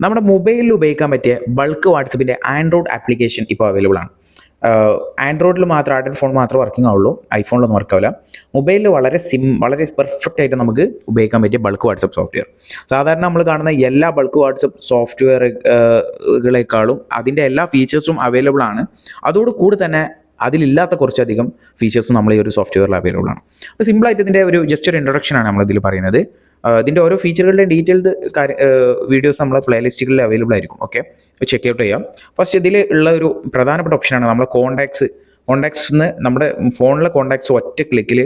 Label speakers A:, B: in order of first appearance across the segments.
A: നമ്മുടെ മൊബൈലിൽ ഉപയോഗിക്കാൻ പറ്റിയ ബൾക്ക് വാട്സപ്പിൻ്റെ ആൻഡ്രോയിഡ് ആപ്ലിക്കേഷൻ ഇപ്പോൾ അവൈലബിൾ ആണ്. ആൻഡ്രോയിഡിൽ മാത്രം, ആൻഡ്രോയിഡ് ഫോൺ മാത്രമേ വർക്കിംഗ് ആവുള്ളൂ, ഐഫോണിലൊന്നും വർക്കാവില്ല. മൊബൈലിൽ വളരെ പെർഫെക്റ്റ് ആയിട്ട് നമുക്ക് ഉപയോഗിക്കാൻ പറ്റിയ ബൾക്ക് വാട്സപ്പ് സോഫ്റ്റ്വെയർ. സാധാരണ നമ്മൾ കാണുന്ന എല്ലാ ബൾക്ക് വാട്സപ്പ് സോഫ്റ്റ്വെയറുകളെക്കാളും അതിൻ്റെ എല്ലാ ഫീച്ചേഴ്സും അവൈലബിൾ ആണ്. അതോടുകൂടി തന്നെ അതിലില്ലാത്ത കുറച്ചധികം ഫീച്ചേഴ്സും നമ്മൾ ഈ ഒരു സോഫ്റ്റ്വെയറിൽ അവൈലബിൾ ആണ്. അപ്പോൾ സിമ്പിളായിട്ട് ഇതിൻ്റെ ഒരു ഇൻട്രൊഡക്ഷനാണ് നമ്മളിതിൽ പറയുന്നത്. ഇതിൻ്റെ ഓരോ ഫീച്ചറുകളുടെ ഡീറ്റെയിൽഡ് വീഡിയോസ് നമ്മളെ പ്ലേലിസ്റ്റുകളിൽ അവൈലബിൾ ആയിരിക്കും. ഓക്കെ, ചെക്ക് ഔട്ട് ചെയ്യാം. ഫസ്റ്റ് ഇതിൽ ഉള്ള ഒരു പ്രധാനപ്പെട്ട ഓപ്ഷനാണ് നമ്മളെ കോണ്ടാക്ട്സ് നമ്മുടെ ഫോണിലെ കോണ്ടാക്ട്സ് ഒറ്റ ക്ലിക്കിൽ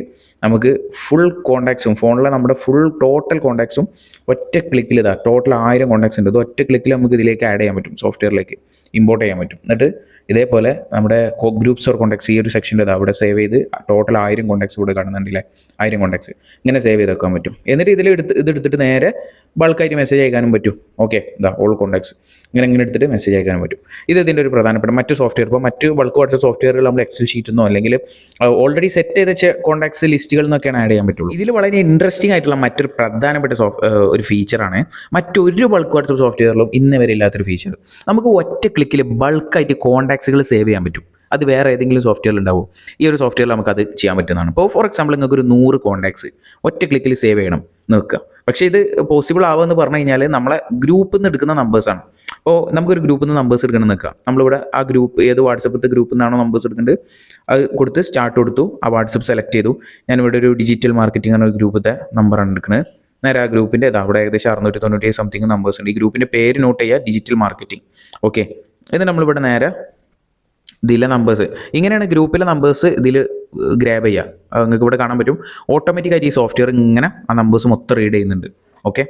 A: നമുക്ക് ഫുൾ കോണ്ടാക്ട്സും ഫോണിലെ നമ്മുടെ ടോട്ടൽ കോണ്ടാക്ട്സും ഒറ്റ ക്ലിക്കിൽ ടോട്ടൽ 1000 കോണ്ടാക്ട്സ് ഉണ്ട്. ഇത് ഒറ്റ ക്ലിക്കിൽ നമുക്ക് ഇതിലേക്ക് ആഡ് ചെയ്യാൻ പറ്റും, സോഫ്റ്റ്വെയറിലേക്ക് ഇമ്പോർട്ട് ചെയ്യാൻ പറ്റും. എന്നിട്ട് ഇതേപോലെ നമ്മുടെ ഗ്രൂപ്പ്സ് ഓർ കോണ്ടാക്ട്സ് ഈ ഒരു സെക്ഷൻ്റെ അവിടെ സേവ് ചെയ്ത് ടോട്ടൽ 1000 കോണ്ടാക്ട്സ് ഇവിടെ കാണുന്നുണ്ടല്ലേ, 1000 കോണ്ടാക്ട്സ് ഇങ്ങനെ സേവ് ചെയ്ത് വെക്കാൻ പറ്റും. എന്നിട്ട് ഇതെടുത്തിട്ട് നേരെ ബൾക്കായിട്ട് മെസ്സേജ് അയക്കാനും പറ്റും. ഓക്കെ, ഓൾ കോണ്ടാക്ട്സ് ഇങ്ങനെ എടുത്തിട്ട് മെസ്സേജ് അയക്കാനും പറ്റും. ഇതിൻ്റെ ഒരു പ്രധാനപ്പെട്ട മറ്റു സോഫ്റ്റ്വെയർ. ഇപ്പോൾ മറ്റു ബൾക്ക് വാട്സപ്പ് സോഫ്റ്റ്വെയറുകൾ നമ്മൾ എക്സൽ ഷീറ്റെന്നോ അല്ലെങ്കിൽ ഓൾറെഡി സെറ്റ് ചെയ്ത കോണ്ടാക്ട്സ് ലിസ്റ്റുകളിൽ നിന്നൊക്കെയാണ് ആഡ് ചെയ്യാൻ പറ്റുള്ളൂ. ഇതിൽ വളരെ ഇൻട്രസ്റ്റിംഗ് ആയിട്ടുള്ള മറ്റൊരു പ്രധാനപ്പെട്ട ഒരു ഫീച്ചറാണ്, മറ്റൊരു ബൾക്ക് വാട്സപ്പ് സോഫ്റ്റ്വെയറിലും ഇന്ന് വരെ ഇല്ലാത്തൊരു ഫീച്ചർ. നമുക്ക് ഒറ്റ ക്ലിക്കിൽ ബൾക്കായിട്ട് കോണ്ടാക്ട്സുകൾ സേവ് ചെയ്യാൻ പറ്റും. അത് വേറെ ഏതെങ്കിലും സോഫ്റ്റ്വെയറിൽ ഉണ്ടാവും. ഈ ഒരു സോഫ്റ്റ്വെയറിൽ നമുക്കത് ചെയ്യാൻ പറ്റുന്നതാണ്. ഇപ്പോൾ ഫോർ എക്സാമ്പിൾ നിങ്ങൾക്ക് ഒരു 100 കോണ്ടാക്ട്സ് ഒറ്റ ക്ലിക്കിൽ സേവ് ചെയ്യണം നോക്കുക. പക്ഷേ ഇത് പോസിബിൾ ആവുമെന്ന് പറഞ്ഞു കഴിഞ്ഞാൽ നമ്മളെ ഗ്രൂപ്പിൽ നിന്ന് എടുക്കുന്ന നമ്പേഴ്സാണ്. അപ്പോൾ നമുക്കൊരു ഗ്രൂപ്പിൽ നിന്ന് നമ്പേഴ്സ് എടുക്കണം നിൽക്കുക. നമ്മളിവിടെ ആ ഗ്രൂപ്പ് ഏത് വാട്സപ്പിലത്തെ ഗ്രൂപ്പിൽ നിന്നാണോ നമ്പേഴ്സ് എടുക്കേണ്ടത് അത് കൊടുത്ത് സ്റ്റാർട്ട് കൊടുത്തു, ആ വാട്സപ്പ് സെലക്ട് ചെയ്തു. ഞാനിവിടെ ഒരു ഡിജിറ്റൽ മാർക്കറ്റിംഗ് എന്ന ഒരു ഗ്രൂപ്പിലത്തെ നമ്പറാണ് എടുക്കുന്നത്. നേരെ ആ ഗ്രൂപ്പിൻ്റെ അവിടെ ഏകദേശം 697 സംതിങ് നമ്പേഴ്സ് ഉണ്ട്. ഈ ഗ്രൂപ്പിൻ്റെ പേര് നോട്ട് ചെയ്യുക, ഡിജിറ്റൽ മാർക്കറ്റിംഗ്. ഓക്കെ, ഇത് നമ്മളിവിടെ നേരെ ഇതിലെ നമ്പേഴ്സ് ഇങ്ങനെയാണ് ഗ്രൂപ്പിലെ നമ്പേഴ്സ് ഇതിൽ ഗ്രാബ് ചെയ്യുക. നിങ്ങൾക്ക് ഇവിടെ കാണാൻ പറ്റും ഓട്ടോമാറ്റിക്കായിട്ട് ഈ സോഫ്റ്റ്വെയർ ഇങ്ങനെ ആ നമ്പേഴ്സ് മൊത്തം റീഡ് ചെയ്യുന്നുണ്ട്. ഓക്കെ,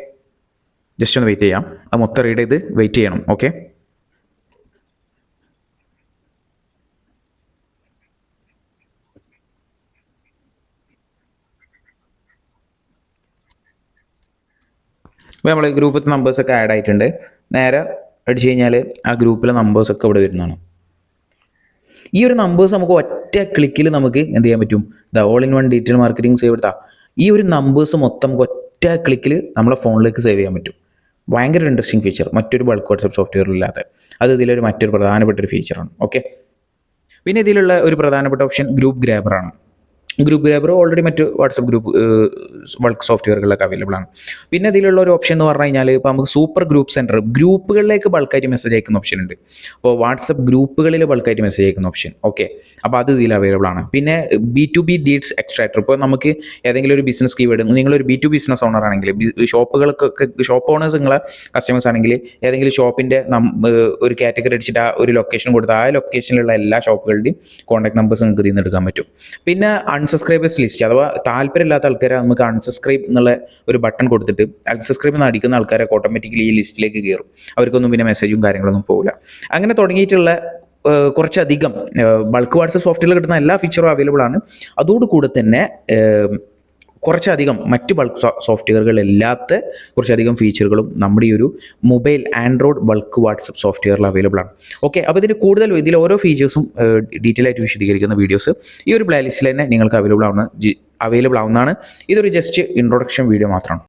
A: ജസ്റ്റ് ഒന്ന് വെയിറ്റ് ചെയ്യാം. അത് മൊത്തം റീഡ് ചെയ്ത് വെയിറ്റ് ചെയ്യണം. ഓക്കെ, ഇപ്പോൾ നമ്മൾ ഗ്രൂപ്പിലത്തെ നമ്പേഴ്സൊക്കെ ആഡ് ആയിട്ടുണ്ട്. നേരെ അടിച്ചു കഴിഞ്ഞാൽ ആ ഗ്രൂപ്പിലെ നമ്പേഴ്സൊക്കെ ഇവിടെ വരുന്നതാണ്. ഈ ഒരു നമ്പേഴ്സ് നമുക്ക് ഒറ്റ ക്ലിക്കിൽ നമുക്ക് എന്ത് ചെയ്യാൻ പറ്റും? All in one digital marketing save എടുത്താൽ ഈ ഒരു നമ്പേഴ്സ് മൊത്തം നമുക്ക് ഒറ്റ ക്ലിക്കിൽ നമ്മളെ ഫോണിലേക്ക് സേവ് ചെയ്യാൻ പറ്റും. ഭയങ്കര ഇൻട്രസ്റ്റിംഗ് ഫീച്ചർ, മറ്റൊരു ബൾക്ക് വാട്സപ്പ് സോഫ്റ്റ്വെയറിലില്ലാത്ത. അത് മറ്റൊരു പ്രധാനപ്പെട്ട ഒരു ഫീച്ചറാണ്. ഓക്കെ, പിന്നെ ഇതിലുള്ള ഒരു പ്രധാനപ്പെട്ട ഓപ്ഷൻ ഗ്രൂപ്പ് ഗ്രാബറാണ്. ഗ്രൂപ്പ് ഗ്രാബർ ഓൾറെഡി മറ്റ് വാട്സപ്പ് ബൾക്ക് സോഫ്റ്റ്വെയറുകളിലൊക്കെ അവൈലബിൾ ആണ്. പിന്നെ ഇതിലുള്ള ഒരു ഓപ്ഷൻ എന്ന് പറഞ്ഞു കഴിഞ്ഞാൽ ഇപ്പോൾ നമുക്ക് സൂപ്പർ ഗ്രൂപ്പ് സെൻറ്റർ, ഗ്രൂപ്പുകളിലേക്ക് ബൾക്കായിട്ട് മെസ്സേജ് അയക്കുന്ന ഓപ്ഷൻ ഉണ്ട്. അപ്പോൾ വാട്സപ്പ് ഗ്രൂപ്പുകളിൽ ബൾക്കായിട്ട് മെസ്സേജ് അയക്കുന്ന ഓപ്ഷൻ. ഓക്കെ, അപ്പോൾ അത് ഇതിൽ അവൈലബിൾ ആണ്. പിന്നെ B2B ഡീഡ്സ് എക്സ്ട്രാക്ടർ. ഇപ്പോൾ നമുക്ക് ഏതെങ്കിലും ഒരു ബിസിനസ് കീവേഡ്, നിങ്ങളൊരു B2B ബിസിനസ് ഓണർ ആണെങ്കിൽ, ഷോപ്പ് ഓണേഴ്സ് നിങ്ങളെ കസ്റ്റമേഴ്സ് ആണെങ്കിൽ ഏതെങ്കിലും ഷോപ്പിൻ്റെ ഒരു കാറ്റഗറി അടിച്ചിട്ട് ഒരു ലൊക്കേഷൻ കൊടുത്ത് ആ ലൊക്കേഷനിലുള്ള എല്ലാ ഷോപ്പുകളുടെയും കോൺടാക്ട് നമ്പേഴ്സ് നിങ്ങൾക്ക് ഇതിൽ നിന്ന് എടുക്കാൻ പറ്റും. പിന്നെ അൺസബ്സ്ക്രൈബേഴ്സ് ലിസ്റ്റ്, അഥവാ താല്പര്യമില്ലാത്ത ആൾക്കാരെ നമുക്ക് അൺസബ്സ്ക്രൈബ് എന്നുള്ള ഒരു ബട്ടൺ കൊടുത്തിട്ട് അൺസബ്സ്ക്രൈബ് എന്ന് അടിക്കുന്ന ആൾക്കാരെ ഓട്ടോമാറ്റിക്കലി ഈ ലിസ്റ്റിലേക്ക് കയറും. അവർക്കൊന്നും പിന്നെ മെസ്സേജും കാര്യങ്ങളൊന്നും പോകില്ല. അങ്ങനെ തുടങ്ങിയിട്ടുള്ള കുറച്ചധികം ബൾക്ക് വാട്സപ്പ് സോഫ്റ്റ്വെയറിൽ കിട്ടുന്ന എല്ലാ ഫീച്ചറും അവൈലബിൾ ആണ്. അതോടുകൂടെ തന്നെ കുറച്ചധികം മറ്റ് ബൾക്ക് സോഫ്റ്റ്വെയറുകളില്ലാത്ത കുറച്ചധികം ഫീച്ചറുകളും നമ്മുടെ ഈ ഒരു മൊബൈൽ ആൻഡ്രോയിഡ് ബൾക്ക് വാട്സപ്പ് സോഫ്റ്റ്വെയറിൽ അവൈലബിൾ ആണ്. ഓക്കെ, അപ്പോൾ ഇതിൽ ഓരോ ഫീച്ചേഴ്സും ഡീറ്റെയിൽ ആയിട്ട് വിശദീകരിക്കുന്ന വീഡിയോസ് ഈ ഒരു പ്ലേലിസ്റ്റിൽ തന്നെ നിങ്ങൾക്ക് അവൈലബിൾ ആവുന്നതാണ്. ഇതൊരു ജസ്റ്റ് ഇൻട്രൊഡക്ഷൻ വീഡിയോ മാത്രമാണ്.